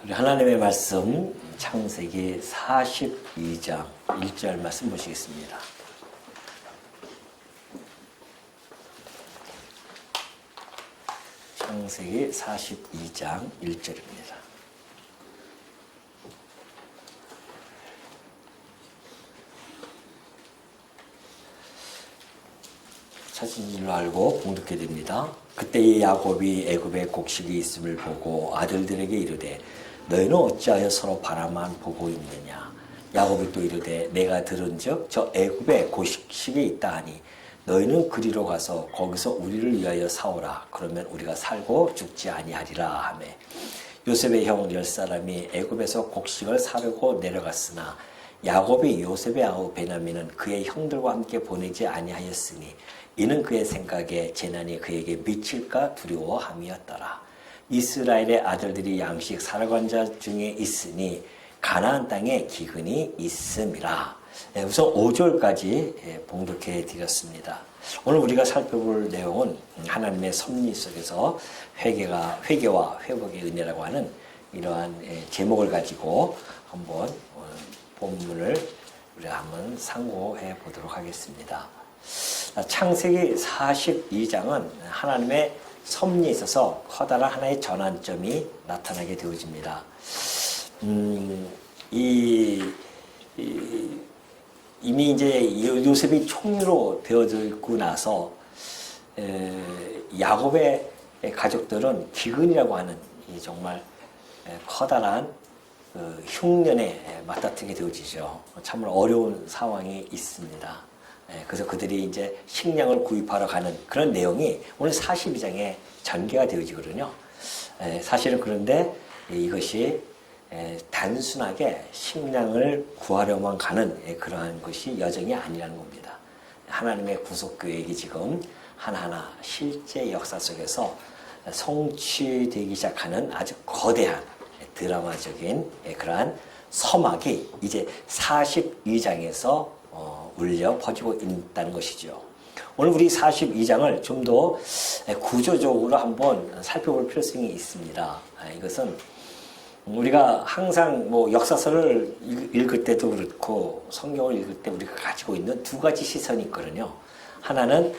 우리 하나님의 말씀 창세기 42장 1절 말씀 보시겠습니다. 창세기 42장 1절입니다. 찾은 줄로 알고 봉독해 드립니다. 그때 야곱이 애굽에 곡식이 있음을 보고 아들들에게 이르되 너희는 어찌하여 서로 바라만 보고 있느냐. 야곱이 또 이르되 내가 들은즉 저 애굽에 곡식이 있다 하니 너희는 그리로 가서 거기서 우리를 위하여 사오라. 그러면 우리가 살고 죽지 아니하리라 하며 요셉의 형 10사람이 애굽에서 곡식을 사려고 내려갔으나 야곱이 요셉의 아우 베냐민은 그의 형들과 함께 보내지 아니하였으니 이는 그의 생각에 재난이 그에게 미칠까 두려워함이었더라. 이스라엘의 아들들이 양식 살아간 자 중에 있으니 가나안 땅에 기근이 있음이라. 우선 5절까지 봉독해 드렸습니다. 오늘 우리가 살펴볼 내용은 하나님의 섭리 속에서 회개와 회복의 은혜라고 하는 이러한 제목을 가지고 한번 본문을 우리가 한번 상고해 보도록 하겠습니다. 창세기 42장은 하나님의 섭리에 있어서 커다란 하나의 전환점이 나타나게 되어집니다. 이미 이제 요셉이 총리로 되어들고 나서 야곱의 가족들은 기근이라고 하는 이 정말 커다란 흉년에 맞닥뜨리게 되어지죠. 참으로 어려운 상황이 있습니다. 그래서 그들이 이제 식량을 구입하러 가는 그런 내용이 오늘 42장에 전개가 되어지거든요. 사실은 그런데 이것이 단순하게 식량을 구하려만 가는 그러한 것이 여정이 아니라는 겁니다. 하나님의 구속 계획이 지금 하나하나 실제 역사 속에서 성취되기 시작하는 아주 거대한 드라마적인 그러한 서막이 이제 42장에서 울려 퍼지고 있다는 것이죠. 오늘 우리 42장을 좀 더 구조적으로 한번 살펴볼 필요성이 있습니다. 이것은 우리가 항상 역사서를 읽을 때도 그렇고 성경을 읽을 때 우리가 가지고 있는 두 가지 시선이 있거든요. 하나는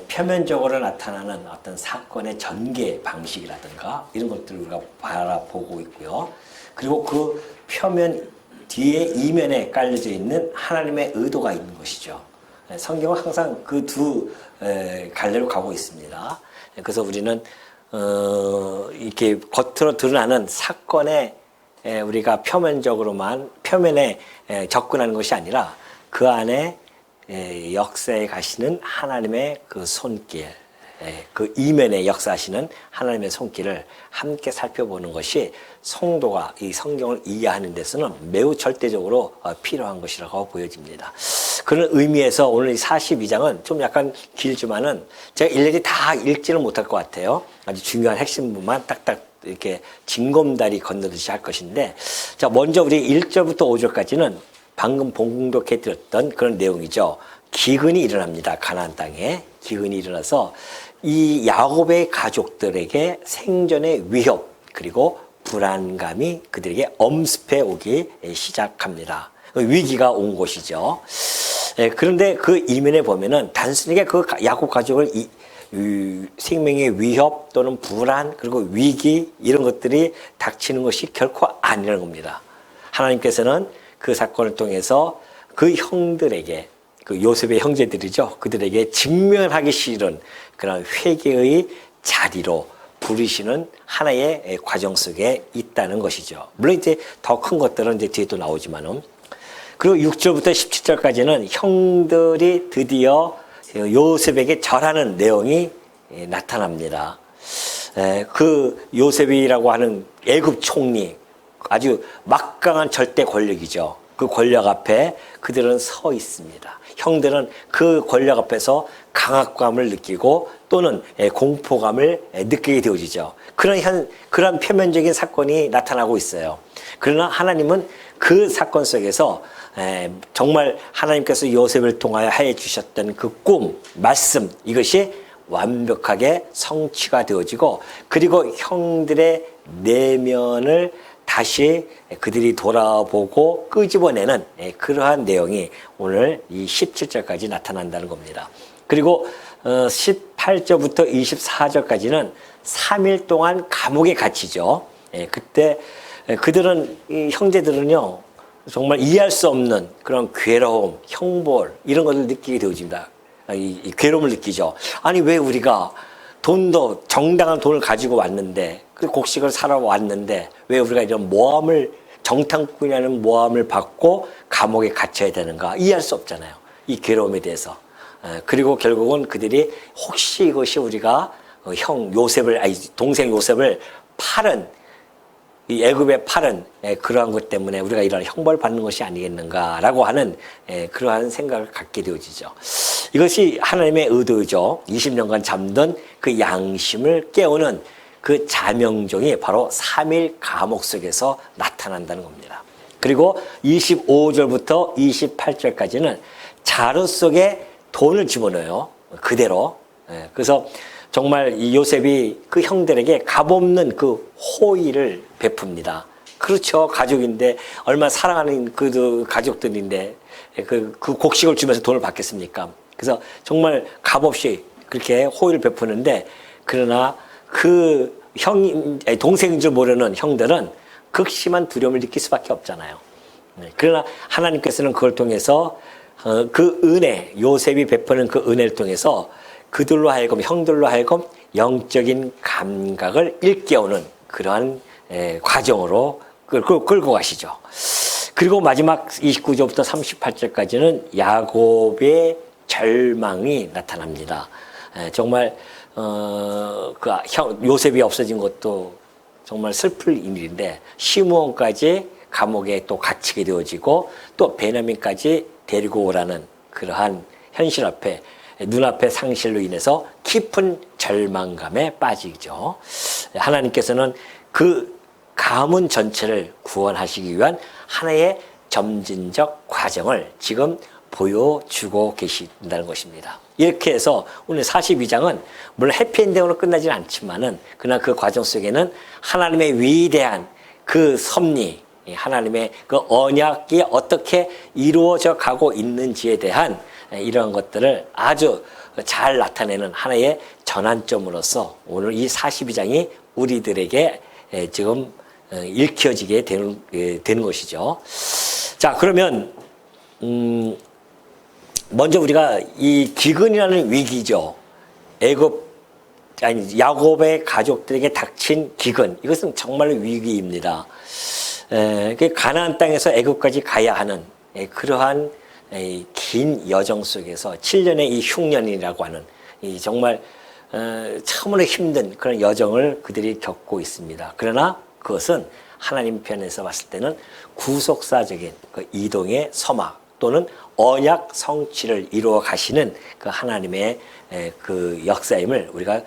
표면적으로 나타나는 어떤 사건의 전개 방식이라든가 이런 것들을 우리가 바라보고 있고요. 그리고 그 표면 뒤에 이면에 깔려져 있는 하나님의 의도가 있는 것이죠. 성경은 항상 그 두 갈래로 가고 있습니다. 그래서 우리는 이렇게 겉으로 드러나는 사건에 우리가 표면에 접근하는 것이 아니라 그 안에 역사에 가시는 하나님의 그 손길, 그 이면에 역사하시는 하나님의 손길을 함께 살펴보는 것이 성도가 이 성경을 이해하는 데서는 매우 절대적으로 필요한 것이라고 보여집니다. 그런 의미에서 오늘 이 42장은 좀 약간 길지만은 제가 일일이 다 읽지는 못할 것 같아요. 아주 중요한 핵심 부분만 딱딱 이렇게 징검다리 건너듯이 할 것인데, 자, 먼저 우리 1절부터 5절까지는 방금 봉독해 드렸던 그런 내용이죠. 기근이 일어납니다. 가나안 땅에 기근이 일어나서 이 야곱의 가족들에게 생존의 위협 그리고 불안감이 그들에게 엄습해 오기 시작합니다. 위기가 온 것이죠. 그런데 그 이면에 보면은 단순하게 그 야곱 가족을 생명의 위협 또는 불안 그리고 위기 이런 것들이 닥치는 것이 결코 아니라는 겁니다. 하나님께서는 그 사건을 통해서 그 형들에게 그 요셉의 형제들이죠. 그들에게 직면하기 싫은 그런 회개의 자리로 부르시는 하나의 과정 속에 있다는 것이죠. 물론 이제 더 큰 것들은 이제 뒤에 또 나오지만은. 그리고 6절부터 17절까지는 형들이 드디어 요셉에게 절하는 내용이 나타납니다. 그 요셉이라고 하는 애굽 총리, 아주 막강한 절대 권력이죠. 그 권력 앞에 그들은 서 있습니다. 형들은 그 권력 앞에서 강압감을 느끼고 또는 공포감을 느끼게 되어지죠. 그런 표면적인 사건이 나타나고 있어요. 그러나 하나님은 그 사건 속에서 정말 하나님께서 요셉을 통하여 해 주셨던 그 꿈, 말씀 이것이 완벽하게 성취가 되어지고 그리고 형들의 내면을 다시 그들이 돌아보고 끄집어내는 그러한 내용이 오늘 이 17절까지 나타난다는 겁니다. 그리고 18절부터 24절까지는 3일 동안 감옥에 갇히죠. 그때 그들은, 이 형제들은요, 정말 이해할 수 없는 그런 괴로움, 형벌, 이런 것을 느끼게 되어집니다. 이 괴로움을 느끼죠. 아니, 왜 우리가 돈도, 정당한 돈을 가지고 왔는데, 그 곡식을 사러 왔는데, 왜 우리가 이런 모함을, 정탐꾼이라는 모함을 받고 감옥에 갇혀야 되는가? 이해할 수 없잖아요. 이 괴로움에 대해서. 그리고 결국은 그들이 혹시 이것이 우리가 동생 요셉을 팔은, 이 애굽에 팔은 그러한 것 때문에 우리가 이런 형벌을 받는 것이 아니겠는가라고 하는 그러한 생각을 갖게 되어지죠. 이것이 하나님의 의도죠. 20년간 잠든 그 양심을 깨우는 그 자명종이 바로 3일 감옥 속에서 나타난다는 겁니다. 그리고 25절부터 28절까지는 자루 속에 돈을 집어넣어요. 그대로. 그래서 정말 이 요셉이 그 형들에게 값없는 그 호의를 베풉니다. 그렇죠. 가족인데, 얼마나 사랑하는 그 가족들인데, 그 곡식을 주면서 돈을 받겠습니까? 그래서 정말 값없이 그렇게 호의를 베푸는데, 그러나 그 동생인 줄 모르는 형들은 극심한 두려움을 느낄 수밖에 없잖아요. 그러나 하나님께서는 그걸 통해서 그 은혜, 요셉이 베푸는 그 은혜를 통해서 그들로 하여금, 형들로 하여금 영적인 감각을 일깨우는 그러한 과정으로 끌고 가시죠. 그리고 마지막 29절부터 38절까지는 야곱의 절망이 나타납니다. 정말 요셉이 없어진 것도 정말 슬플 일인데, 시므온까지 감옥에 또 갇히게 되어지고, 또 베냐민까지 데리고 오라는 그러한 현실 앞에, 눈앞의 상실로 인해서 깊은 절망감에 빠지죠. 하나님께서는 그 가문 전체를 구원하시기 위한 하나의 점진적 과정을 지금 보여주고 계신다는 것입니다. 이렇게 해서 오늘 42장은 물론 해피엔딩으로 끝나지는 않지만은, 그러나 그 과정 속에는 하나님의 위대한 그 섭리, 하나님의 그 언약이 어떻게 이루어져 가고 있는지에 대한 이러한 것들을 아주 잘 나타내는 하나의 전환점으로서 오늘 이 42장이 우리들에게 지금 읽혀지게 되는 것이죠. 자, 그러면 먼저 우리가 이 기근이라는 위기죠. 야곱의 가족들에게 닥친 기근, 이것은 정말로 위기입니다. 가나안 땅에서 애굽까지 가야 하는 그러한 긴 여정 속에서 7년의 이 흉년이라고 하는 이 정말 참으로 힘든 그런 여정을 그들이 겪고 있습니다. 그러나 그것은 하나님 편에서 봤을 때는 구속사적인 그 이동의 서막 또는 언약 성취를 이루어 가시는 그 하나님의 그 역사임을 우리가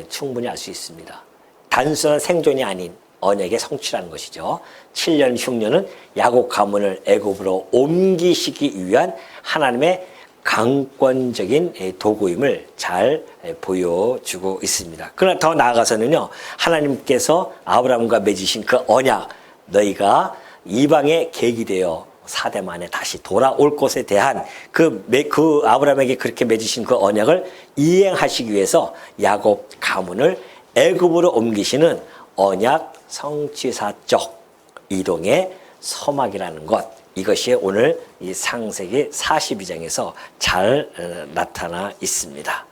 충분히 알 수 있습니다. 단순한 생존이 아닌 언약의 성취라는 것이죠. 7년 흉년은 야곱 가문을 애굽으로 옮기시기 위한 하나님의 강권적인 도구임을 잘 보여주고 있습니다. 그러나 더 나아가서는요, 하나님께서 아브라함과 맺으신 그 언약, 너희가 이방의 계기 되어 4대 만에 다시 돌아올 것에 대한 그 아브라함에게 그렇게 맺으신 그 언약을 이행하시기 위해서 야곱 가문을 애굽으로 옮기시는 언약 성취사적 이동의 서막이라는 것, 이것이 오늘 이 창세기 42장에서 잘 나타나 있습니다.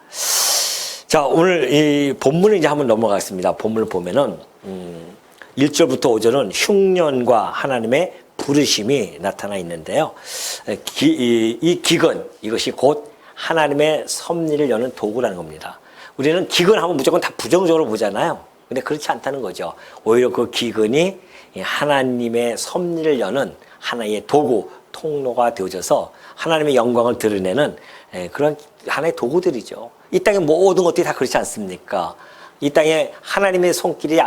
자, 오늘 이 본문을 이제 한번 넘어가겠습니다. 본문을 보면은 1절부터 5절은 흉년과 하나님의 부르심이 나타나 있는데요. 이 기근, 이것이 곧 하나님의 섭리를 여는 도구라는 겁니다. 우리는 기근하면 무조건 다 부정적으로 보잖아요. 근데 그렇지 않다는 거죠. 오히려 그 기근이 하나님의 섭리를 여는 하나의 도구, 통로가 되어져서 하나님의 영광을 드러내는 그런 하나의 도구들이죠. 이 땅의 모든 것들이 다 그렇지 않습니까? 이 땅에 하나님의 손길이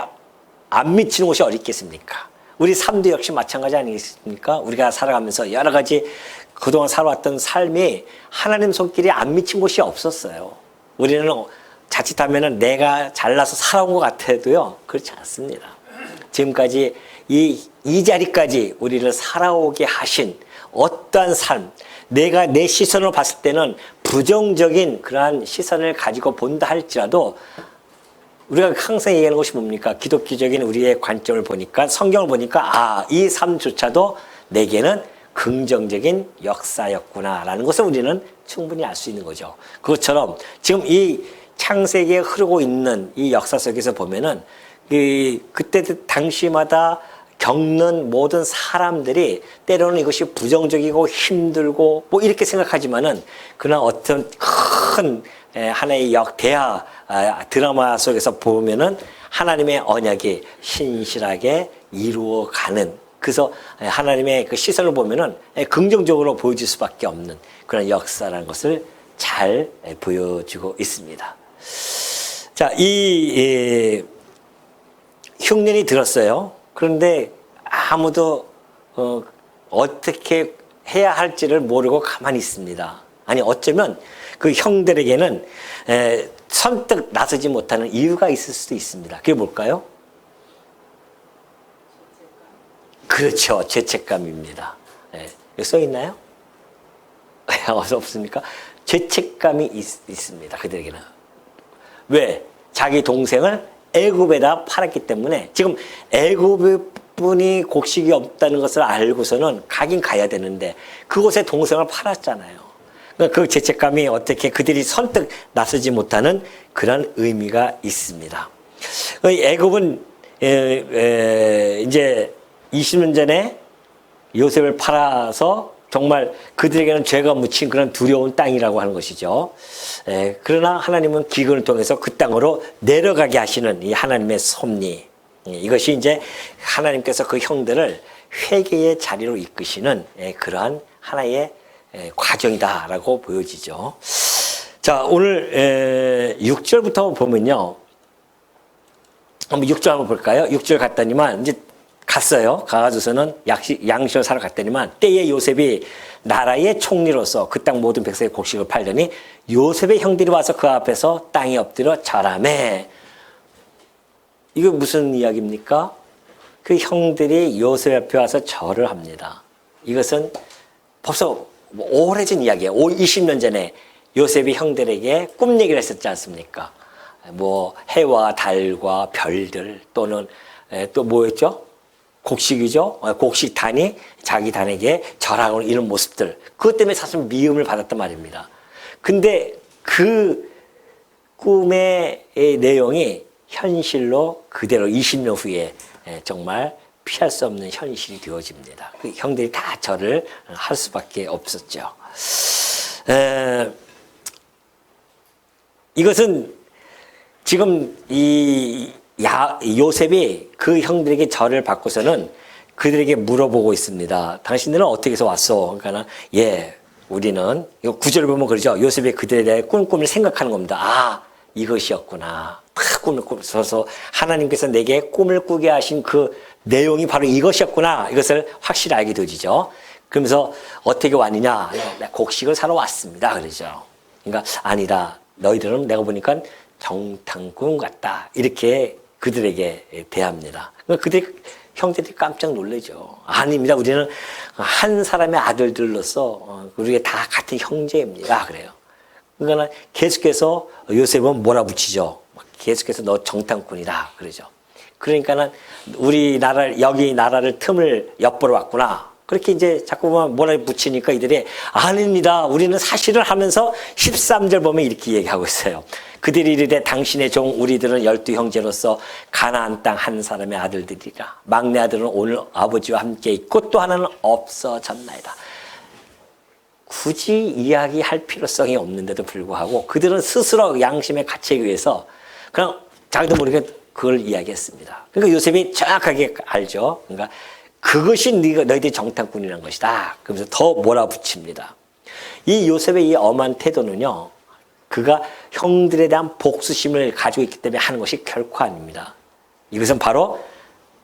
안 미치는 곳이 어디 있겠습니까? 우리 삶도 역시 마찬가지 아니겠습니까? 우리가 살아가면서 여러 가지 그동안 살아왔던 삶이 하나님 손길이 안 미친 곳이 없었어요. 우리는 자칫하면 내가 잘나서 살아온 것 같아도요, 그렇지 않습니다. 지금까지 이 자리까지 우리를 살아오게 하신 어떠한 삶, 내가 내 시선으로 봤을 때는 부정적인 그러한 시선을 가지고 본다 할지라도 우리가 항상 얘기하는 것이 뭡니까? 기독교적인 우리의 관점을 보니까, 성경을 보니까 이 삶조차도 내게는 긍정적인 역사였구나라는 것을 우리는 충분히 알 수 있는 거죠. 그것처럼 지금 이 창세기에 흐르고 있는 이 역사 속에서 보면은 그때 당시마다 겪는 모든 사람들이 때로는 이것이 부정적이고 힘들고 뭐 이렇게 생각하지만은 그러나 어떤 큰 하나의 대하 드라마 속에서 보면은 하나님의 언약이 신실하게 이루어가는, 그래서 하나님의 그 시선을 보면은 긍정적으로 보여질 수밖에 없는 그런 역사라는 것을 잘 보여주고 있습니다. 자, 이 흉년이 들었어요. 그런데 아무도 어떻게 해야 할지를 모르고 가만히 있습니다. 아니, 어쩌면 그 형들에게는 선뜻 나서지 못하는 이유가 있을 수도 있습니다. 그게 뭘까요? 그렇죠. 죄책감입니다. 여기 써 있나요? 없습니까? 죄책감이 있습니다. 그들에게는. 왜? 자기 동생을 애굽에다 팔았기 때문에, 지금 애굽분이 곡식이 없다는 것을 알고서는 가긴 가야 되는데 그곳에 동생을 팔았잖아요. 그러니까 그 죄책감이 어떻게 그들이 선뜻 나서지 못하는 그런 의미가 있습니다. 애굽은 이제 20년 전에 요셉을 팔아서 정말 그들에게는 죄가 묻힌 그런 두려운 땅이라고 하는 것이죠. 그러나 하나님은 기근을 통해서 그 땅으로 내려가게 하시는 이 하나님의 섭리, 이것이 이제 하나님께서 그 형들을 회개의 자리로 이끄시는 그러한 하나의 과정이다라고 보여지죠. 자, 오늘 6절부터 보면요. 한번 6절 한번 볼까요? 6절 갔더니만 이제 갔어요. 가가지고서는 양식을 사러 갔더니만 때에 요셉이 나라의 총리로서 그 땅 모든 백성의 곡식을 팔더니 요셉의 형들이 와서 그 앞에서 땅에 엎드려 절하매. 이거 무슨 이야기입니까? 그 형들이 요셉 앞에 와서 절을 합니다. 이것은 벌써 오래전 이야기예요. 20년 전에 요셉이 형들에게 꿈 얘기를 했었지 않습니까? 뭐 해와 달과 별들 또는 또 뭐였죠? 곡식이죠. 곡식단이 자기 단에게 절하고 이런 모습들. 그것 때문에 사실 미움을 받았단 말입니다. 근데 그 꿈의 내용이 현실로 그대로 20년 후에 정말 피할 수 없는 현실이 되어집니다. 그 형들이 다 절을 할 수밖에 없었죠. 이것은 지금 요셉이 그 형들에게 절을 받고서는 그들에게 물어보고 있습니다. 당신들은 어떻게 해서 왔어? 그러니까 우리는 이거 9절 보면 그러죠. 요셉이 그들에 대해 꿈을 생각하는 겁니다. 이것이었구나. 꿈을 꿔서 하나님께서 내게 꿈을 꾸게 하신 그 내용이 바로 이것이었구나. 이것을 확실히 알게 되죠. 그러면서 어떻게 왔느냐? 곡식을 사러 왔습니다. 그러죠. 그러니까 아니다. 너희들은 내가 보니까 정탐꾼 같다. 이렇게 그들에게 대합니다. 그들 형제들이 깜짝 놀라죠. 아닙니다. 우리는 한 사람의 아들들로서 우리가 다 같은 형제입니다. 그래요. 그러니까 계속해서 요셉은 몰아붙이죠. 계속해서 너 정탐꾼이다. 그러죠. 그러니까는 여기 나라를 틈을 엿보러 왔구나. 그렇게 이제 자꾸만 몰아붙이니까 이들이 아닙니다. 우리는 사실을 하면서 13절 보면 이렇게 얘기하고 있어요. 그들이 이르되 당신의 종 우리들은 12형제로서 가나안 땅 한 사람의 아들들이라. 막내 아들은 오늘 아버지와 함께 있고 또 하나는 없어졌나이다. 굳이 이야기할 필요성이 없는데도 불구하고 그들은 스스로 양심의 가치에 의해서 그냥 자기도 모르게 그걸 이야기했습니다. 그러니까 요셉이 정확하게 알죠. 그러니까 그것이 너희들이 정탐꾼이라는 것이다. 그러면서 더 몰아붙입니다. 이 요셉의 이 엄한 태도는요, 그가 형들에 대한 복수심을 가지고 있기 때문에 하는 것이 결코 아닙니다. 이것은 바로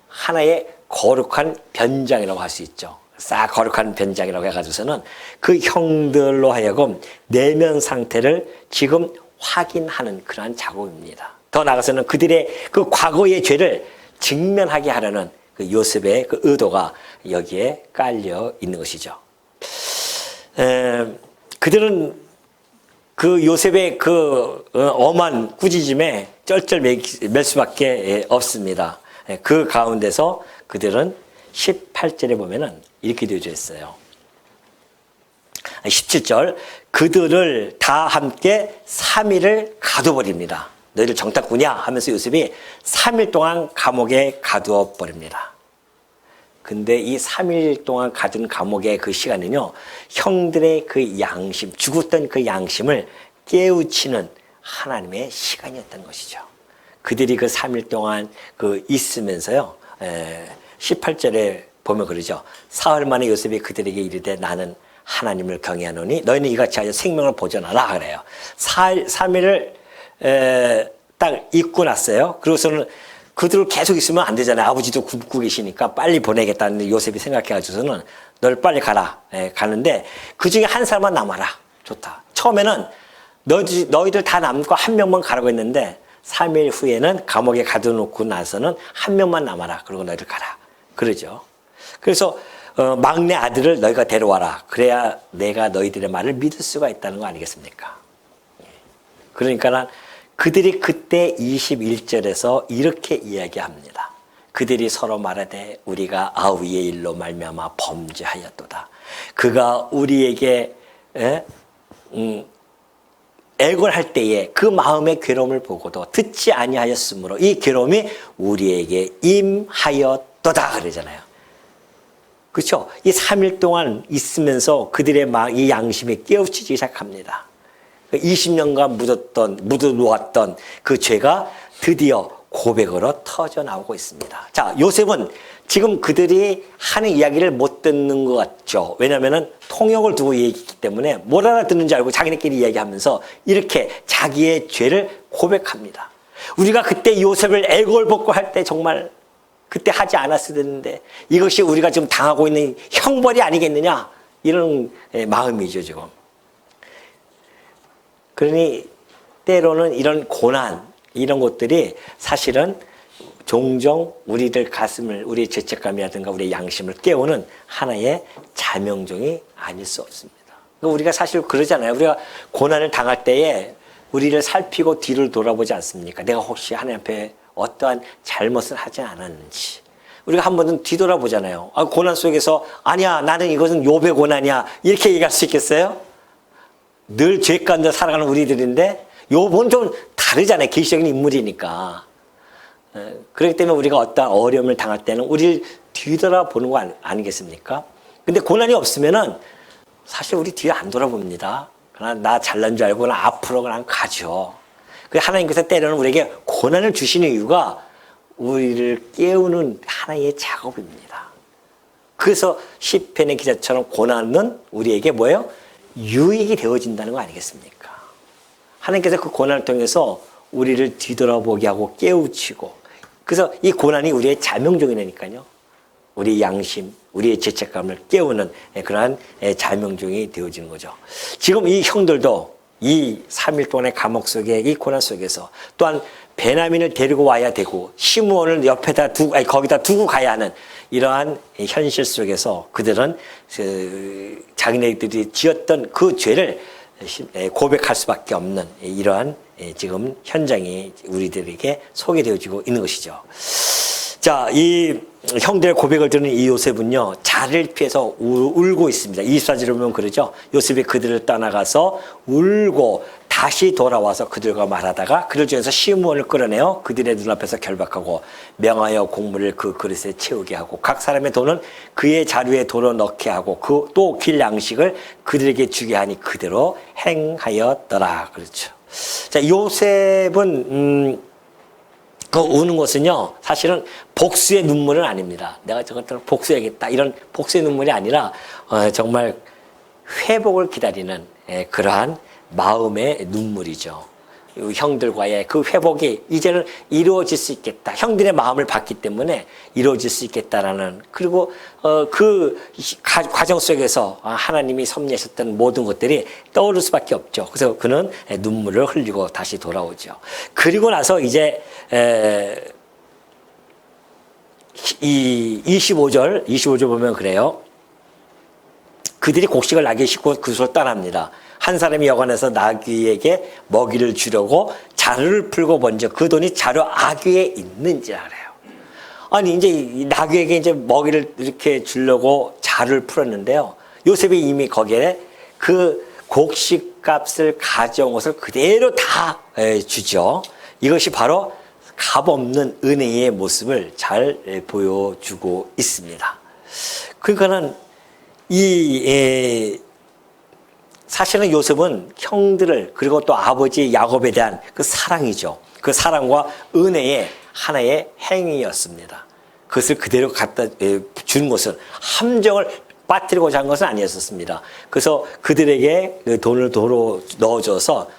하나의 거룩한 변장이라고 할 수 있죠. 싹 거룩한 변장이라고 해가지고서는 그 형들로 하여금 내면 상태를 지금 확인하는 그러한 작업입니다. 더 나아가서는 그들의 그 과거의 죄를 직면하게 하려는 그 요셉의 그 의도가 여기에 깔려 있는 것이죠. 그들은 그 요셉의 그 엄한 꾸짖음에 쩔쩔 맬 수밖에 없습니다. 그 가운데서 그들은 18절에 보면은 이렇게 되어져 있어요. 17절, 그들을 다 함께 3일을 가둬버립니다. 너희들 정탐꾼이야 하면서 요셉이 3일 동안 감옥에 가두어 버립니다. 근데 이 3일 동안 가둔 감옥의 그 시간은요, 형들의 그 양심, 죽었던 그 양심을 깨우치는 하나님의 시간이었던 것이죠. 그들이 그 3일 동안 그 있으면서요, 18절에 보면 그러죠. 사흘 만에 요셉이 그들에게 이르되 나는 하나님을 경외하노니 너희는 이같이 하여 생명을 보존하라 그래요. 3일을 딱 있고 났어요. 그러고서는 그들을 계속 있으면 안 되잖아요. 아버지도 굶고 계시니까 빨리 보내겠다는 요셉이 생각해가지고서는 널 빨리 가라. 가는데 그 중에 한 사람만 남아라. 좋다. 처음에는 너희들 다 남고 한 명만 가라고 했는데 3일 후에는 감옥에 가둬놓고 나서는 한 명만 남아라. 그리고 너희들 가라. 그러죠. 그래서 막내 아들을 너희가 데려와라. 그래야 내가 너희들의 말을 믿을 수가 있다는 거 아니겠습니까? 그러니까 그들이 그때 21절에서 이렇게 이야기합니다. 그들이 서로 말하되 우리가 아우의 일로 말미암아 범죄하였도다. 그가 우리에게 애걸할 때에 그 마음의 괴로움을 보고도 듣지 아니하였으므로 이 괴로움이 우리에게 임하였도다 그러잖아요. 그렇죠? 이 3일 동안 있으면서 그들의 이 양심이 깨우치기 시작합니다. 20년간 묻어놓았던 그 죄가 드디어 고백으로 터져 나오고 있습니다. 자, 요셉은 지금 그들이 하는 이야기를 못 듣는 것 같죠. 왜냐하면 통역을 두고 얘기했기 때문에 못 알아듣는 줄 알고 자기네끼리 이야기하면서 이렇게 자기의 죄를 고백합니다. 우리가 그때 요셉을 애걸복고 할 때 정말 그때 하지 않았어야 되는데 이것이 우리가 지금 당하고 있는 형벌이 아니겠느냐 이런 마음이죠 지금. 그러니 때로는 이런 고난 이런 것들이 사실은 종종 우리들 가슴을 우리의 죄책감이라든가 우리의 양심을 깨우는 하나의 자명종이 아닐 수 없습니다. 우리가 사실 그러잖아요. 우리가 고난을 당할 때에 우리를 살피고 뒤를 돌아보지 않습니까? 내가 혹시 하나님 앞에 어떠한 잘못을 하지 않았는지 우리가 한 번은 뒤돌아보잖아요. 고난 속에서 아니야 나는 이것은 욥의 고난이야 이렇게 얘기할 수 있겠어요? 늘 죄 가운데 살아가는 우리들인데 욥은 좀 다르잖아요. 계시적인 인물이니까. 그렇기 때문에 우리가 어떠한 어려움을 당할 때는 우리를 뒤돌아보는 거 아니겠습니까? 근데 고난이 없으면은 사실 우리 뒤에 안 돌아봅니다. 그냥 나 잘난 줄 알고 그냥 앞으로 그냥 가죠. 하나님께서 때로는 우리에게 고난을 주시는 이유가 우리를 깨우는 하나의 작업입니다. 그래서 시편의 기자처럼 고난은 우리에게 뭐예요? 유익이 되어진다는 거 아니겠습니까? 하나님께서 그 고난을 통해서 우리를 뒤돌아보게 하고 깨우치고 그래서 이 고난이 우리의 자명종이니까요. 우리의 양심, 우리의 죄책감을 깨우는 그러한 자명종이 되어지는 거죠. 지금 이 형들도 이 3일 동안의 감옥 속에 이 고난 속에서 또한 베냐민을 데리고 와야 되고 시므온을 옆에다 두고 거기다 두고 가야 하는 이러한 현실 속에서 그들은 자기네들이 지었던 그 죄를 고백할 수밖에 없는 이러한 지금 현장이 우리들에게 소개되어지고 있는 것이죠. 자, 이 형들의 고백을 들은 이 요셉은요, 자리를 피해서 울고 있습니다. 24절에 보면 그러죠. 요셉이 그들을 떠나가서 울고 다시 돌아와서 그들과 말하다가 그들 중에서 시므온을 끌어내어 그들의 눈앞에서 결박하고 명하여 곡물을 그 그릇에 채우게 하고 각 사람의 돈은 그의 자루에 도로 넣게 하고 그 또 길 양식을 그들에게 주게 하니 그대로 행하였더라. 그렇죠. 자, 요셉은 그 우는 것은요, 사실은 복수의 눈물은 아닙니다. 내가 저것들을 복수해야겠다. 이런 복수의 눈물이 아니라, 정말 회복을 기다리는 그러한 마음의 눈물이죠. 형들과의 그 회복이 이제는 이루어질 수 있겠다. 형들의 마음을 봤기 때문에 이루어질 수 있겠다라는, 그리고 그 과정 속에서 하나님이 섭리하셨던 모든 것들이 떠오를 수밖에 없죠. 그래서 그는 눈물을 흘리고 다시 돌아오죠. 그리고 나서 이제 25절 보면 그래요. 그들이 곡식을 나귀에 싣고 그곳을 떠납니다. 한 사람이 여관에서 나귀에게 먹이를 주려고 자루를 풀고 먼저 그 돈이 자루 아귀에 있는지 알아요. 아니 이제 나귀에게 이제 먹이를 이렇게 주려고 자루를 풀었는데요. 요셉이 이미 거기에 그 곡식값을 가져온 것을 그대로 다 주죠. 이것이 바로 값없는 은혜의 모습을 잘 보여주고 있습니다. 그러니까는 사실은 요셉은 형들을 그리고 또 아버지 야곱에 대한 그 사랑이죠. 그 사랑과 은혜의 하나의 행위였습니다. 그것을 그대로 갖다 준 것은 함정을 빠뜨리고자 한 것은 아니었습니다. 그래서 그들에게 그 돈을 도로 넣어줘서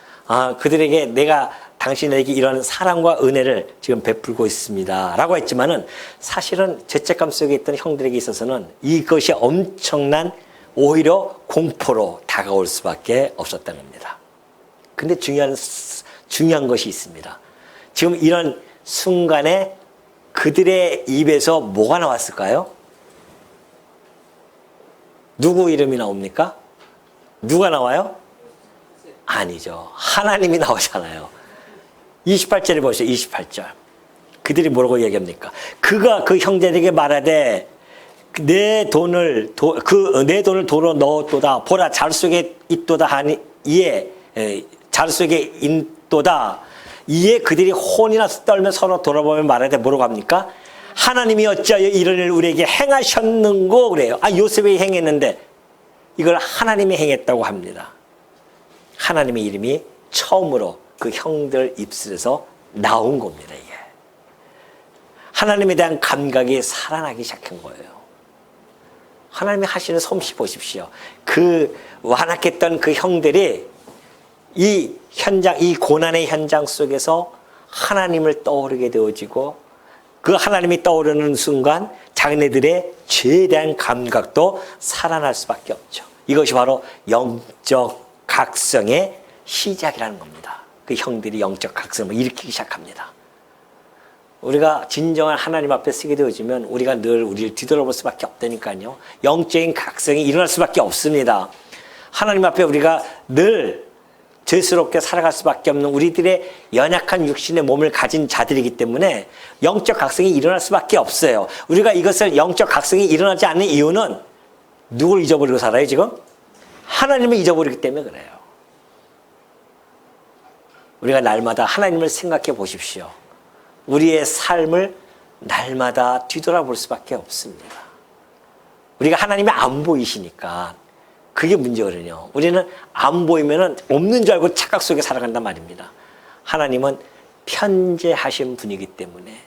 그들에게 내가 당신에게 이런 사랑과 은혜를 지금 베풀고 있습니다 라고 했지만은 사실은 죄책감 속에 있던 형들에게 있어서는 이것이 엄청난 오히려 공포로 다가올 수밖에 없었다는 겁니다. 근데 중요한 것이 있습니다. 지금 이런 순간에 그들의 입에서 뭐가 나왔을까요? 누구 이름이 나옵니까? 누가 나와요? 아니죠. 하나님이 나오잖아요. 28절에 보세요. 28절. 그들이 뭐라고 얘기합니까? 그가 그 형제들에게 말하되 내 돈을 도로 넣었도다. 보라 자루 속에 있도다 하니 이에 자루 속에 있도다. 이에 그들이 혼이나 떨며 서로 돌아보며 말하되 뭐라고 합니까? 하나님이 어찌하여 이런 일을 우리에게 행하셨는고 그래요. 요셉이 행했는데 이걸 하나님이 행했다고 합니다. 하나님의 이름이 처음으로 그 형들 입술에서 나온 겁니다. 이게 하나님에 대한 감각이 살아나기 시작한 거예요. 하나님이 하시는 솜씨 보십시오. 그 완악했던 그 형들이 이 고난의 현장 속에서 하나님을 떠오르게 되어지고 그 하나님이 떠오르는 순간 자기네들의 죄에 대한 감각도 살아날 수밖에 없죠. 이것이 바로 영적 각성의 시작이라는 겁니다. 그 형들이 영적 각성을 일으키기 시작합니다. 우리가 진정한 하나님 앞에 서게 되어지면 우리가 늘 우리를 뒤돌아볼 수밖에 없다니까요. 영적인 각성이 일어날 수밖에 없습니다. 하나님 앞에 우리가 늘 죄스럽게 살아갈 수밖에 없는 우리들의 연약한 육신의 몸을 가진 자들이기 때문에 영적 각성이 일어날 수밖에 없어요. 우리가 이것을 영적 각성이 일어나지 않는 이유는 누굴 잊어버리고 살아요 지금? 하나님을 잊어버리기 때문에 그래요. 우리가 날마다 하나님을 생각해 보십시오. 우리의 삶을 날마다 뒤돌아볼 수밖에 없습니다. 우리가 하나님이 안 보이시니까 그게 문제거든요. 우리는 안 보이면 없는 줄 알고 착각 속에 살아간단 말입니다. 하나님은 편재하신 분이기 때문에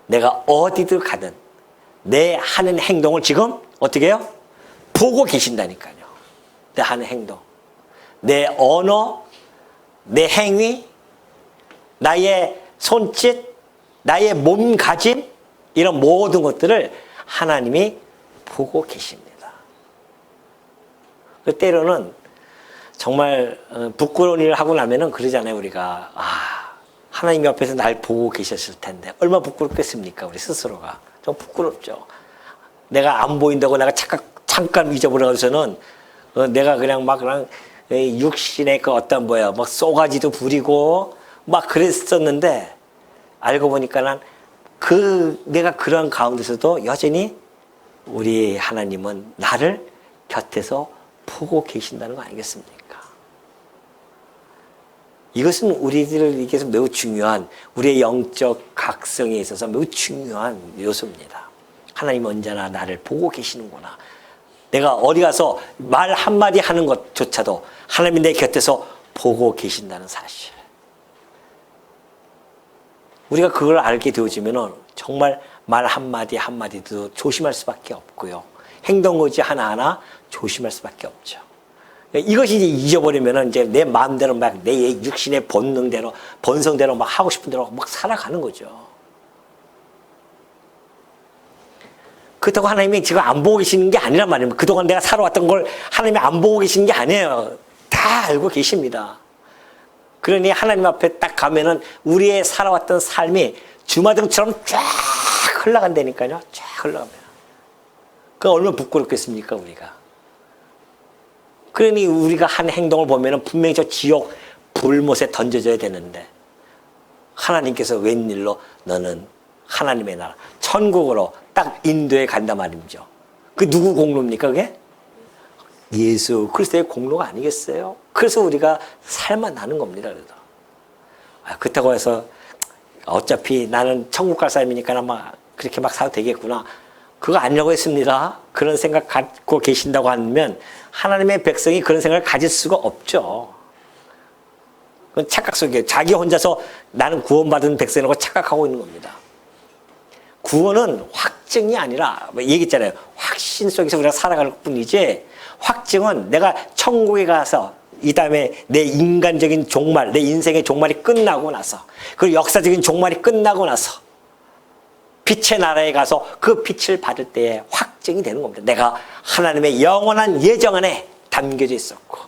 내가 어디든 가든 내 하는 행동을 지금 어떻게 해요? 보고 계신다니까요. 내 하는 행동, 내 언어, 내 행위, 나의 손짓, 나의 몸가짐 이런 모든 것들을 하나님이 보고 계십니다. 때로는 정말 부끄러운 일을 하고 나면은 그러잖아요. 우리가 하나님 옆에서 날 보고 계셨을 텐데 얼마나 부끄럽겠습니까? 우리 스스로가 좀 부끄럽죠. 내가 안 보인다고 내가 잠깐 잊어버려서는 내가 그냥 육신의 그 어떤 막 쏘가지도 부리고 막 그랬었는데 알고 보니까는 내가 그런 가운데서도 여전히 우리 하나님은 나를 곁에서 보고 계신다는 거 아니겠습니까? 이것은 우리들에게서 매우 중요한 우리의 영적 각성에 있어서 매우 중요한 요소입니다. 하나님은 언제나 나를 보고 계시는구나. 내가 어디 가서 말 한마디 하는 것조차도 하나님이 내 곁에서 보고 계신다는 사실. 우리가 그걸 알게 되어지면 정말 말 한마디 한마디도 조심할 수밖에 없고요. 행동거지 하나하나 조심할 수밖에 없죠. 이것이 잊어버리면 이제 내 마음대로 내 육신의 본능대로, 본성대로 하고 싶은 대로 살아가는 거죠. 그렇다고 하나님이 지금 안 보고 계시는 게 아니란 말입니다. 그동안 내가 살아왔던 걸 하나님이 안 보고 계시는 게 아니에요. 다 알고 계십니다. 그러니 하나님 앞에 딱 가면은 우리의 살아왔던 삶이 주마등처럼 쫙 흘러간다니까요. 쫙 흘러갑니다. 그 얼마나 부끄럽겠습니까, 우리가. 그러니 우리가 한 행동을 보면은 분명히 저 지옥 불못에 던져져야 되는데, 하나님께서 웬일로 너는 하나님의 나라, 천국으로 딱 인도에 간단 말이죠. 그 누구 공로입니까, 그게? 예수 그리스도의 공로가 아니겠어요? 그래서 우리가 살만 나는 겁니다. 그래도. 그렇다고 해서 어차피 나는 천국 갈 사람이니까 그렇게 막 사도 되겠구나. 그거 아니라고 했습니다. 그런 생각 갖고 계신다고 하면 하나님의 백성이 그런 생각을 가질 수가 없죠. 그건 착각 속에 자기 혼자서 나는 구원받은 백성이라고 착각하고 있는 겁니다. 구원은 확증이 아니라 얘기했잖아요. 확신 속에서 우리가 살아갈 뿐이지, 확증은 내가 천국에 가서 이 다음에 내 인간적인 종말, 내 인생의 종말이 끝나고 나서, 그리고 역사적인 종말이 끝나고 나서 빛의 나라에 가서 그 빛을 받을 때에 확증이 되는 겁니다. 내가 하나님의 영원한 예정 안에 담겨져 있었고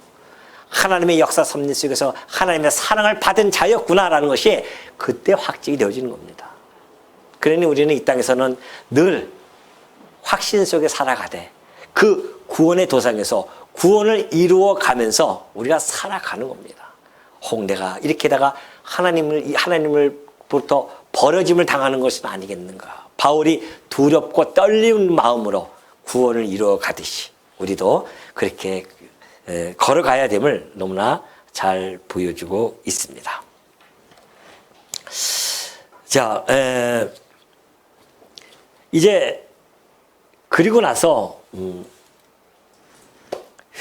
하나님의 역사 섭리 속에서 하나님의 사랑을 받은 자였구나라는 것이 그때 확증이 되어지는 겁니다. 그러니 우리는 이 땅에서는 늘 확신 속에 살아가되 그 구원의 도상에서 구원을 이루어가면서 우리가 살아가는 겁니다. 혹 내가 이렇게다가 하나님을부터 버려짐을 당하는 것은 아니겠는가. 바울이 두렵고 떨리는 마음으로 구원을 이루어가듯이 우리도 그렇게 걸어가야 됨을 너무나 잘 보여주고 있습니다. 자, 이제 그리고 나서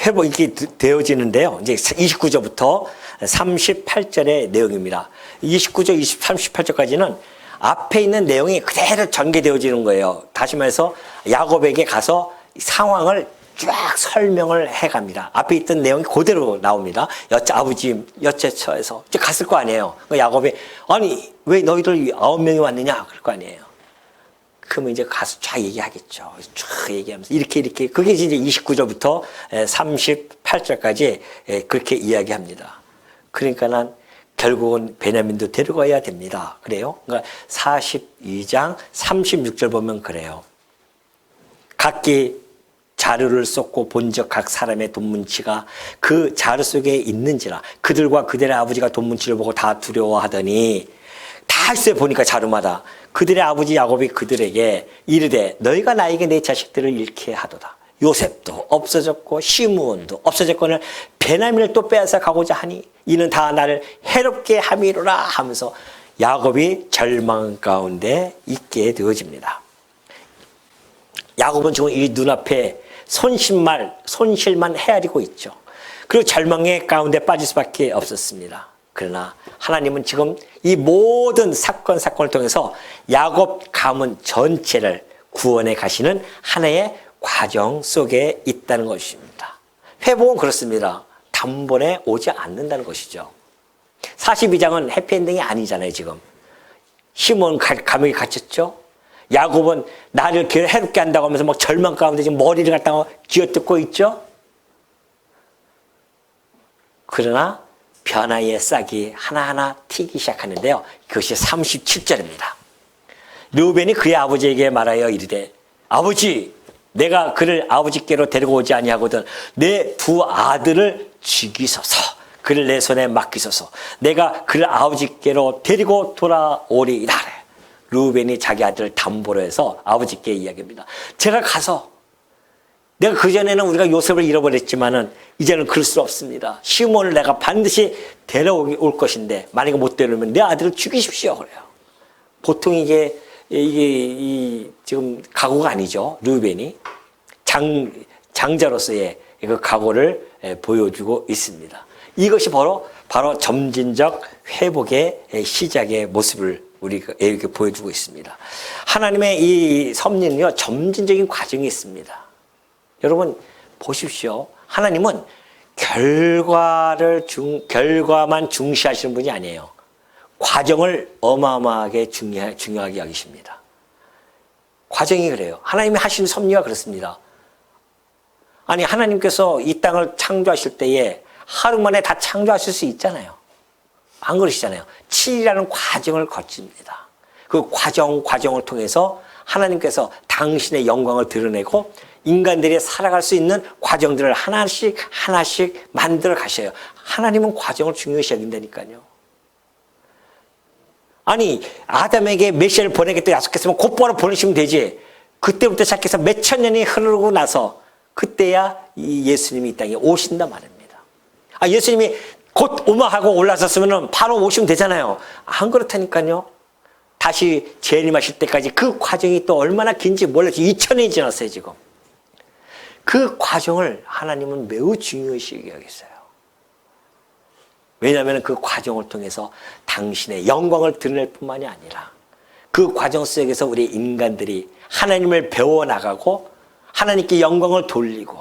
회복이 되어지는데요. 이제 29절부터 38절의 내용입니다. 29절, 38절까지는 앞에 있는 내용이 그대로 전개되어지는 거예요. 다시 말해서 야곱에게 가서 상황을 쫙 설명을 해갑니다. 앞에 있던 내용이 그대로 나옵니다. 아버지 여채처에서 이제 갔을 거 아니에요. 야곱이 아니 왜 너희들 9명이 왔느냐 그럴 거 아니에요. 그러면 이제 가서 쫙 얘기하겠죠. 쫙 얘기하면서 이렇게 그게 이제 29절부터 38절까지 그렇게 이야기합니다. 그러니까 난 결국은 베냐민도 데려가야 됩니다. 그래요? 그러니까 42장 36절 보면 그래요. 각기 자루를 쏟고 본적 각 사람의 돈뭉치가 그 자루 속에 있는지라 그들과 그들의 아버지가 돈뭉치를 보고 다 두려워하더니 다 있어요. 보니까 자루마다 그들의 아버지 야곱이 그들에게 이르되 너희가 나에게 내 자식들을 잃게 하도다. 요셉도 없어졌고 시므온도 없어졌거늘 베냐민을 또 빼앗아 가고자 하니 이는 다 나를 해롭게 함이로라 하면서 야곱이 절망 가운데 있게 되어집니다. 야곱은 지금 이 눈앞에 손실만 헤아리고 있죠. 그리고 절망의 가운데 빠질 수밖에 없었습니다. 그러나 하나님은 지금 이 모든 사건을 통해서 야곱 가문 전체를 구원해 가시는 하나의 과정 속에 있다는 것입니다. 회복은 그렇습니다. 단번에 오지 않는다는 것이죠. 42장은 해피엔딩이 아니잖아요. 지금 시몬 감옥에 갇혔죠. 야곱은 나를 해롭게 한다고 하면서 막 절망 가운데 지금 머리를 갖다가 쥐어뜯고 있죠. 그러나 변화의 싹이 하나하나 튀기 시작하는데요. 그것이 37절입니다. 르우벤이 그의 아버지에게 말하여 이르되 아버지 내가 그를 아버지께로 데리고 오지 아니하거든 내 두 아들을 죽이소서 그를 내 손에 맡기소서 내가 그를 아버지께로 데리고 돌아오리이다. 르우벤이 자기 아들을 담보로 해서 아버지께 이야기합니다. 제가 가서 내가 그전에는 우리가 요셉을 잃어버렸지만은 이제는 그럴 수 없습니다. 시몬을 내가 반드시 데려올 것인데 만약에 못 데려오면 내 아들을 죽이십시오. 그래요. 보통 이게 지금 각오가 아니죠. 르우벤이 장자로서의 그 각오를 보여주고 있습니다. 이것이 바로 점진적 회복의 시작의 모습을 우리가 이렇게 보여주고 있습니다. 하나님의 이 섭리는요, 점진적인 과정이 있습니다. 여러분 보십시오. 하나님은 결과만 중시하시는 분이 아니에요. 과정을 어마어마하게 중요하게 여기십니다. 과정이 그래요. 하나님이 하시는 섭리가 그렇습니다. 아니 하나님께서 이 땅을 창조하실 때에 하루 만에 다 창조하실 수 있잖아요. 안 그러시잖아요. 7일이라는 과정을 거칩니다. 그 과정을 통해서 하나님께서 당신의 영광을 드러내고 인간들이 살아갈 수 있는 과정들을 하나씩 하나씩 만들어 가셔요. 하나님은 과정을 중요시 여긴다니까요. 아니, 아담에게 메시아를 보내겠다 약속했으면 곧바로 보내시면 되지. 그때부터 시작해서 몇천 년이 흐르고 나서 그때야 이 예수님이 이 땅에 오신단 말입니다. 아, 예수님이 곧 오마하고 올라섰으면 바로 오시면 되잖아요. 안 그렇다니까요. 다시 재림하실 때까지 그 과정이 또 얼마나 긴지 몰라요. 2000년이 지났어요, 지금. 그 과정을 하나님은 매우 중요시 여기겠어요. 왜냐하면 그 과정을 통해서 당신의 영광을 드러낼 뿐만이 아니라 그 과정 속에서 우리 인간들이 하나님을 배워나가고 하나님께 영광을 돌리고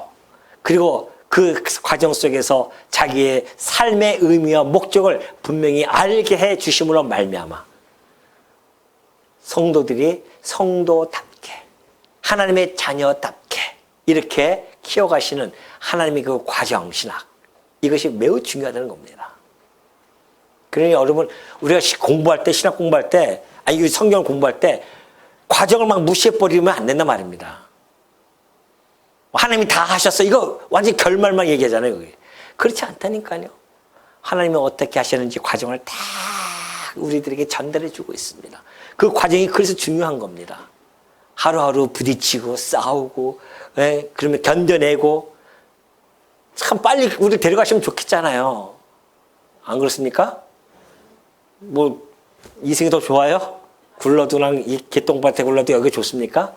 그리고 그 과정 속에서 자기의 삶의 의미와 목적을 분명히 알게 해 주심으로 말미암아 성도들이 성도답게 하나님의 자녀답게 이렇게 키워가시는 하나님의 그 과정 신학 이것이 매우 중요하다는 겁니다. 그러니 여러분 우리가 공부할 때 신학 공부할 때 아니 성경을 공부할 때 과정을 막 무시해버리면 안 된단 말입니다. 하나님이 다 하셨어. 이거 완전 결말만 얘기하잖아요. 그게. 그렇지 않다니까요. 하나님이 어떻게 하셨는지 과정을 다 우리들에게 전달해 주고 있습니다. 그 과정이 그래서 중요한 겁니다. 하루하루 부딪히고 싸우고 그러면 견뎌내고 참 빨리 우리 데려가시면 좋겠잖아요. 안 그렇습니까? 뭐 이승이 더 좋아요? 굴러도랑 이 개똥밭에 굴러도 여기 좋습니까?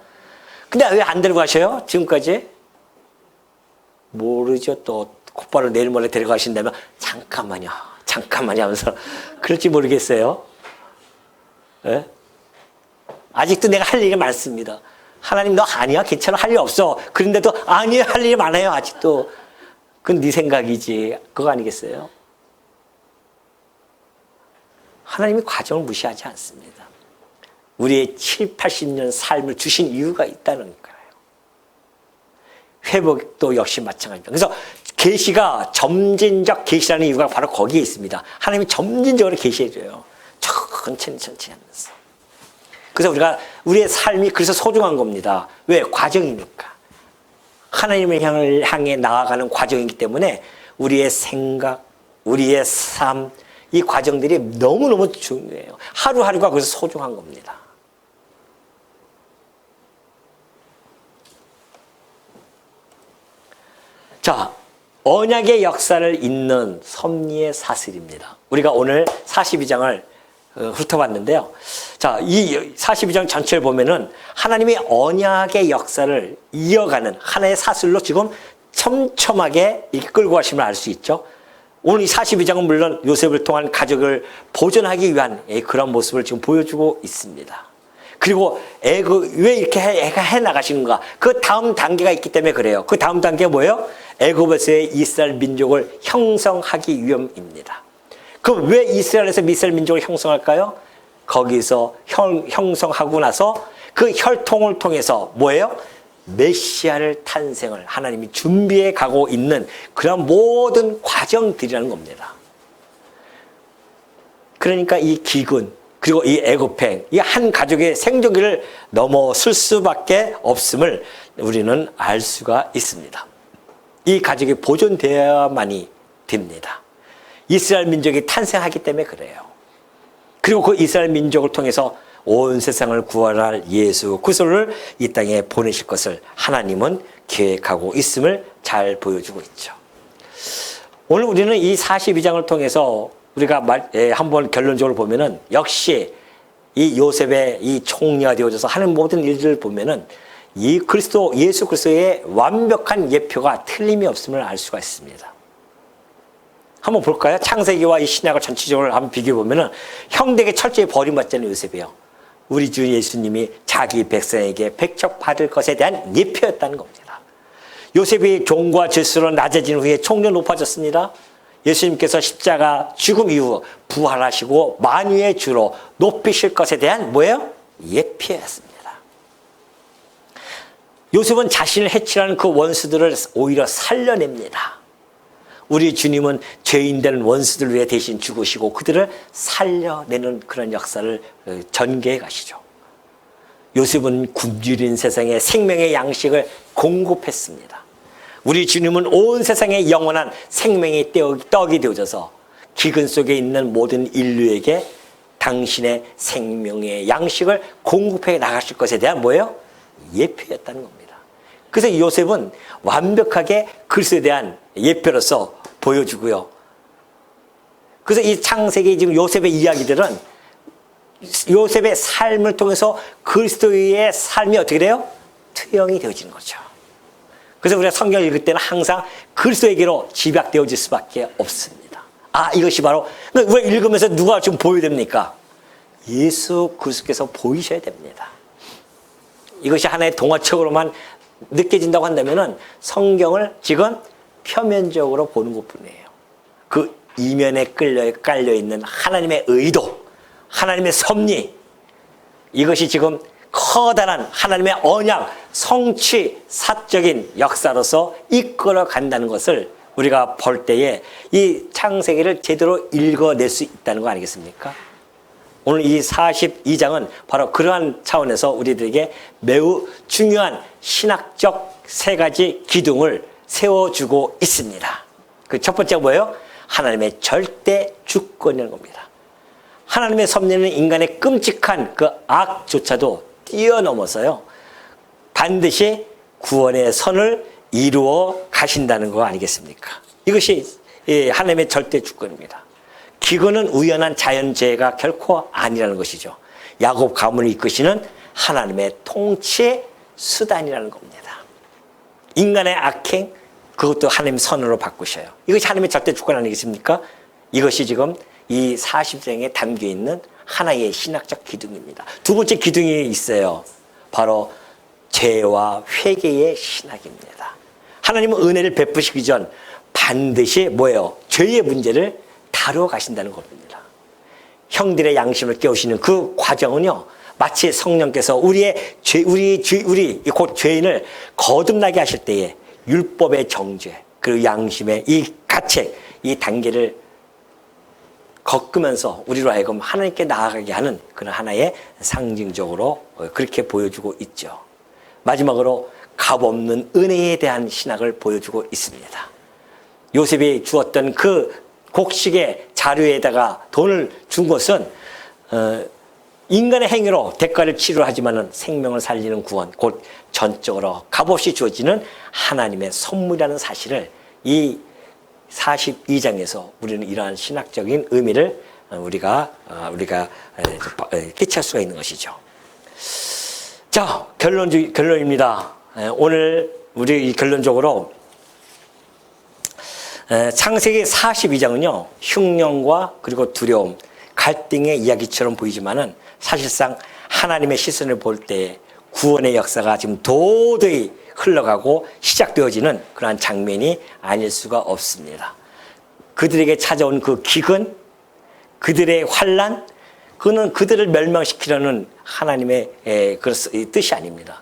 근데 왜 안 데려가셔요? 지금까지? 모르죠. 또 곧바로 내일 모레 데려가신다면 잠깐만요 하면서 그럴지 모르겠어요. 네? 아직도 내가 할 일이 많습니다. 하나님 너 아니야 괜찮아 할 일 없어. 그런데도 아니야 할 일이 많아요. 아직도. 그건 네 생각이지. 그거 아니겠어요? 하나님이 과정을 무시하지 않습니다. 우리의 7, 80년 삶을 주신 이유가 있다는 거예요. 회복도 역시 마찬가지입니다. 그래서 계시가 점진적 계시라는 이유가 바로 거기에 있습니다. 하나님이 점진적으로 계시해줘요. 천천히 하면서. 그래서 우리가 우리의 삶이 그래서 소중한 겁니다. 왜? 과정이니까. 하나님을 향해 나아가는 과정이기 때문에 우리의 생각, 우리의 삶, 이 과정들이 너무너무 중요해요. 하루하루가 그래서 소중한 겁니다. 자, 언약의 역사를 잇는 섭리의 사슬입니다. 우리가 오늘 42장을 훑어봤는데요. 자, 이 42장 전체를 보면은 하나님이 언약의 역사를 이어가는 하나의 사슬로 지금 촘촘하게 이렇게 끌고 가심을 알 수 있죠. 오늘 이 42장은 물론 요셉을 통한 가족을 보존하기 위한 그런 모습을 지금 보여주고 있습니다. 그리고 왜 이렇게 애가 해 나가시는가? 그 다음 단계가 있기 때문에 그래요. 그 다음 단계가 뭐예요? 애굽에서의 이스라엘 민족을 형성하기 위함입니다. 그럼 왜 이스라엘에서 이스라엘 민족을 형성할까요? 거기서 형성하고 나서 그 혈통을 통해서 뭐예요? 메시아를 탄생을 하나님이 준비해 가고 있는 그런 모든 과정들이라는 겁니다. 그러니까 이 기근 그리고 이 애굽행 이 한 가족의 생존기를 넘어설 수밖에 없음을 우리는 알 수가 있습니다. 이 가족이 보존되어야만이 됩니다. 이스라엘 민족이 탄생하기 때문에 그래요. 그리고 그 이스라엘 민족을 통해서 온 세상을 구원할 예수 그리스도를 이 땅에 보내실 것을 하나님은 계획하고 있음을 잘 보여주고 있죠. 오늘 우리는 이 42장을 통해서 우리가 한번 결론적으로 보면은 역시 이 요셉의 이 총리가 되어져서 하는 모든 일들을 보면은 이 예수 그리스도의 완벽한 예표가 틀림이 없음을 알 수가 있습니다. 한번 볼까요? 창세기와 이 신약을 전체적으로 한번 비교해 보면은 형들에게 철저히 버림받잖아요, 요셉이요. 우리 주 예수님이 자기 백성에게 백척받을 것에 대한 예표였다는 겁니다. 요셉이 종과 질수로 낮아진 후에 총리로 높아졌습니다. 예수님께서 십자가 죽음 이후 부활하시고 만유의 주로 높이실 것에 대한 뭐예요? 예표였습니다. 요셉은 자신을 해치려는 그 원수들을 오히려 살려냅니다. 우리 주님은 죄인 되는 원수들 위해 대신 죽으시고 그들을 살려내는 그런 역사를 전개해 가시죠. 요셉은 굶주린 세상에 생명의 양식을 공급했습니다. 우리 주님은 온 세상에 영원한 생명의 떡이 되어져서 기근 속에 있는 모든 인류에게 당신의 생명의 양식을 공급해 나가실 것에 대한 뭐예요? 예표였다는 겁니다. 그래서 요셉은 완벽하게 그리스도에 대한 예표로서 보여주고요. 그래서 이 창세기 지금 요셉의 이야기들은 요셉의 삶을 통해서 그리스도의 삶이 어떻게 돼요? 투영이 되어지는 거죠. 그래서 우리가 성경을 읽을 때는 항상 그리스도에게로 집약되어질 수밖에 없습니다. 이것이 바로 우리가 읽으면서 누가 좀 보여야 됩니까? 예수 그리스도께서 보이셔야 됩니다. 이것이 하나의 동화책으로만 느껴진다고 한다면 성경을 지금 표면적으로 보는 것뿐이에요. 그 이면에 깔려있는 하나님의 의도, 하나님의 섭리, 이것이 지금 커다란 하나님의 언약, 성취, 사적인 역사로서 이끌어 간다는 것을 우리가 볼 때에 이 창세기를 제대로 읽어낼 수 있다는 거 아니겠습니까? 오늘 이 42장은 바로 그러한 차원에서 우리들에게 매우 중요한 신학적 세 가지 기둥을 세워주고 있습니다. 그 첫 번째가 뭐예요? 하나님의 절대 주권이라는 겁니다. 하나님의 섭리는 인간의 끔찍한 그 악조차도 뛰어넘어서요, 반드시 구원의 선을 이루어 가신다는 거 아니겠습니까? 이것이 하나님의 절대 주권입니다. 기근은 우연한 자연재해가 결코 아니라는 것이죠. 야곱 가문을 이끄시는 하나님의 통치의 수단이라는 겁니다. 인간의 악행, 그것도 하나님 선으로 바꾸셔요. 이것이 하나님의 절대 주권 아니겠습니까? 이것이 지금 이 40장에 담겨있는 하나의 신학적 기둥입니다. 두 번째 기둥이 있어요. 바로 죄와 회개의 신학입니다. 하나님은 은혜를 베푸시기 전 반드시 뭐예요? 죄의 문제를 다루어 가신다는 겁니다. 형들의 양심을 깨우시는 그 과정은요, 마치 성령께서 우리 곧 죄인을 거듭나게 하실 때에 율법의 정죄, 그리고 양심의 이 가책, 이 단계를 겪으면서 우리로 하여금 하나님께 나아가게 하는 그런 하나의 상징적으로 그렇게 보여주고 있죠. 마지막으로 값없는 은혜에 대한 신학을 보여주고 있습니다. 요셉이 주었던 그 곡식의 자료에다가 돈을 준 것은 인간의 행위로 대가를 치료하지만은 생명을 살리는 구원, 곧 전적으로 값없이 주어지는 하나님의 선물이라는 사실을 이 42장에서 우리는 이러한 신학적인 의미를 우리가 깨치할 수가 있는 것이죠. 자, 결론입니다. 오늘 우리 결론적으로 창세기 42장은요, 흉년과 그리고 두려움, 갈등의 이야기처럼 보이지만은 사실상 하나님의 시선을 볼 때 구원의 역사가 지금 도저히 흘러가고 시작되어지는 그러한 장면이 아닐 수가 없습니다. 그들에게 찾아온 그 기근, 그들의 환난, 그는 그들을 멸망시키려는 하나님의 뜻이 아닙니다.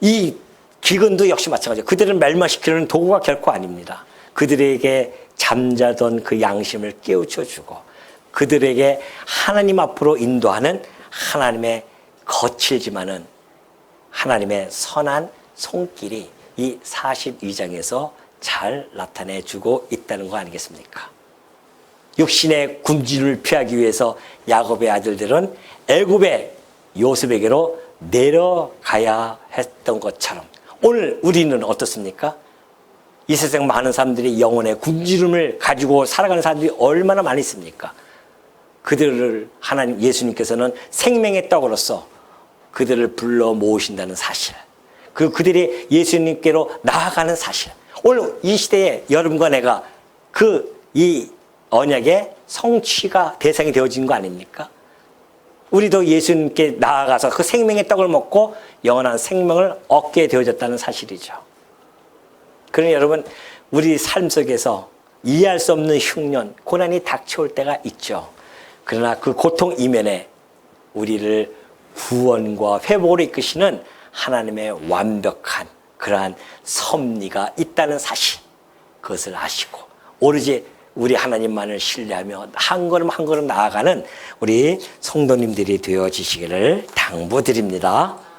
이 기근도 역시 마찬가지예요. 그들을 멸망시키려는 도구가 결코 아닙니다. 그들에게 잠자던 그 양심을 깨우쳐주고 그들에게 하나님 앞으로 인도하는 하나님의 거칠지만은 하나님의 선한 손길이 이 42장에서 잘 나타내주고 있다는 거 아니겠습니까? 육신의 굶주림을 피하기 위해서 야곱의 아들들은 애굽의 요셉에게로 내려가야 했던 것처럼 오늘 우리는 어떻습니까? 이 세상 많은 사람들이 영혼의 굶주림을 가지고 살아가는 사람들이 얼마나 많이 있습니까? 그들을 하나님 예수님께서는 생명의 떡으로서 그들을 불러 모으신다는 사실, 그들이 예수님께로 나아가는 사실, 오늘 이 시대에 여러분과 내가 이 언약의 성취가 대상이 되어진 거 아닙니까? 우리도 예수님께 나아가서 그 생명의 떡을 먹고 영원한 생명을 얻게 되어졌다는 사실이죠. 그러니 여러분, 우리 삶 속에서 이해할 수 없는 흉년, 고난이 닥쳐올 때가 있죠. 그러나 그 고통 이면에 우리를 구원과 회복으로 이끄시는 하나님의 완벽한 그러한 섭리가 있다는 사실, 그것을 아시고 오로지 우리 하나님만을 신뢰하며 한 걸음 한 걸음 나아가는 우리 성도님들이 되어지시기를 당부드립니다.